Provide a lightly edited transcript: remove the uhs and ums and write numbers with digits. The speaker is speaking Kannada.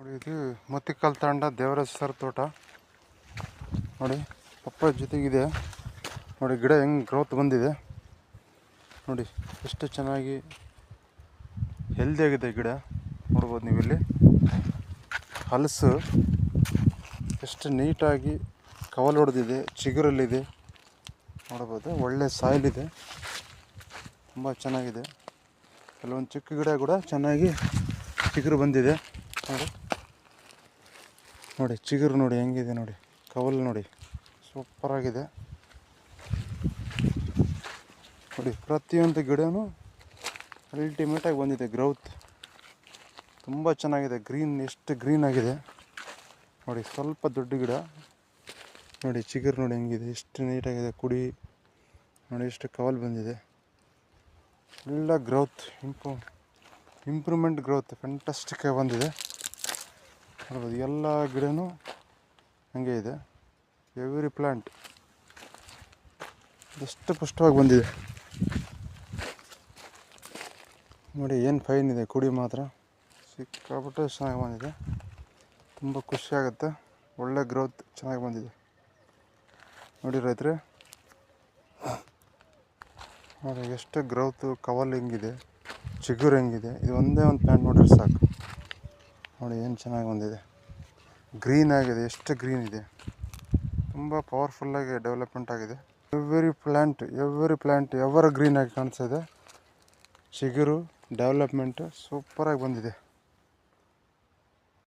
ನೋಡಿ, ಇದು ಮತ್ತಿಕಲ್ ತಾಂಡ ದೇವರಾಜ್ ಸರ್ ತೋಟ ನೋಡಿ. ಪಪ್ಪಾಯ ಜೊತೆಗಿದೆ ನೋಡಿ. ಗಿಡ ಹೆಂಗೆ ಗ್ರೋತ್ ಬಂದಿದೆ ನೋಡಿ. ಎಷ್ಟು ಚೆನ್ನಾಗಿ ಹೆಲ್ದಿಯಾಗಿದೆ ಗಿಡ ನೋಡ್ಬೋದು ನೀವು. ಇಲ್ಲಿ ಹಲಸು ಎಷ್ಟು ನೀಟಾಗಿ ಕವಲು ಹೊಡೆದಿದೆ, ಚಿಗುರಲ್ಲಿದೆ ನೋಡ್ಬೋದು. ಒಳ್ಳೆ ಸಾಯಿಲ್ ಇದೆ, ತುಂಬ ಚೆನ್ನಾಗಿದೆ. ಕೆಲವೊಂದು ಚಿಕ್ಕ ಗಿಡ ಕೂಡ ಚೆನ್ನಾಗಿ ಚಿಗುರು ಬಂದಿದೆ ನೋಡಿ. ನೋಡಿ ಚಿಗುರು ನೋಡಿ ಹೆಂಗಿದೆ ನೋಡಿ, ಕವಲು ನೋಡಿ ಸೂಪರಾಗಿದೆ ನೋಡಿ. ಪ್ರತಿಯೊಂದು ಗಿಡನೂ ಅಲ್ಟಿಮೇಟಾಗಿ ಬಂದಿದೆ. ಗ್ರೌತ್ ತುಂಬ ಚೆನ್ನಾಗಿದೆ. ಗ್ರೀನ್ ಎಷ್ಟು ಗ್ರೀನ್ ಆಗಿದೆ ನೋಡಿ. ಸ್ವಲ್ಪ ದೊಡ್ಡ ಗಿಡ ನೋಡಿ. ಚಿಗುರು ನೋಡಿ ಹೆಂಗಿದೆ, ಎಷ್ಟು ನೀಟಾಗಿದೆ. ಕುಡಿ ನೋಡಿ ಎಷ್ಟು ಕವಲು ಬಂದಿದೆ. ಎಲ್ಲ ಗ್ರೋತ್ ಇಂಪ್ರೂವ್ಮೆಂಟ್ ಗ್ರೋತ್ ಫ್ಯಾಂಟಾಸ್ಟಿಕ್ಕಾಗಿ ಬಂದಿದೆ ನೋಡ್ಬೋದು. ಎಲ್ಲ ಗಿಡನೂ ಹಾಗೆ ಇದೆ. ಎವ್ರಿ ಪ್ಲ್ಯಾಂಟ್ ಎಷ್ಟು ಪುಷ್ಟವಾಗಿ ಬಂದಿದೆ ನೋಡಿ. ಏನು ಫೈನ್ ಇದೆ. ಕುಡಿ ಮಾತ್ರ ಸಿಕ್ಕಾಪಟ್ಟೆ ಚೆನ್ನಾಗಿ ಬಂದಿದೆ. ತುಂಬ ಖುಷಿಯಾಗುತ್ತೆ. ಒಳ್ಳೆ ಗ್ರೋತ್ ಚೆನ್ನಾಗಿ ಬಂದಿದೆ ನೋಡಿ ರೈತರೆ. ನೋಡಿ ಎಷ್ಟು ಗ್ರೋತು, ಕವಲ್ ಹೆಂಗಿದೆ, ಚಿಗುರು ಹೆಂಗಿದೆ. ಇದು ಒಂದೇ ಒಂದು ಪ್ಲ್ಯಾಂಟ್ ನೋಡಿದ್ರೆ ಸಾಕು ನೋಡಿ. ಏನು ಚೆನ್ನಾಗಿ ಬಂದಿದೆ. ಗ್ರೀನ್ ಆಗಿದೆ, ಎಷ್ಟು ಗ್ರೀನ್ ಇದೆ. ತುಂಬ ಪವರ್ಫುಲ್ಲಾಗಿ ಡೆವಲಪ್ಮೆಂಟ್ ಆಗಿದೆ. ಎವ್ರಿ ಪ್ಲ್ಯಾಂಟ್ ಎವರ್ ಗ್ರೀನ್ ಆಗಿ ಕಾಣಿಸ್ತಾ ಇದೆ. ಚಿಗುರು ಡೆವಲಪ್ಮೆಂಟು ಸೂಪರಾಗಿ ಬಂದಿದೆ.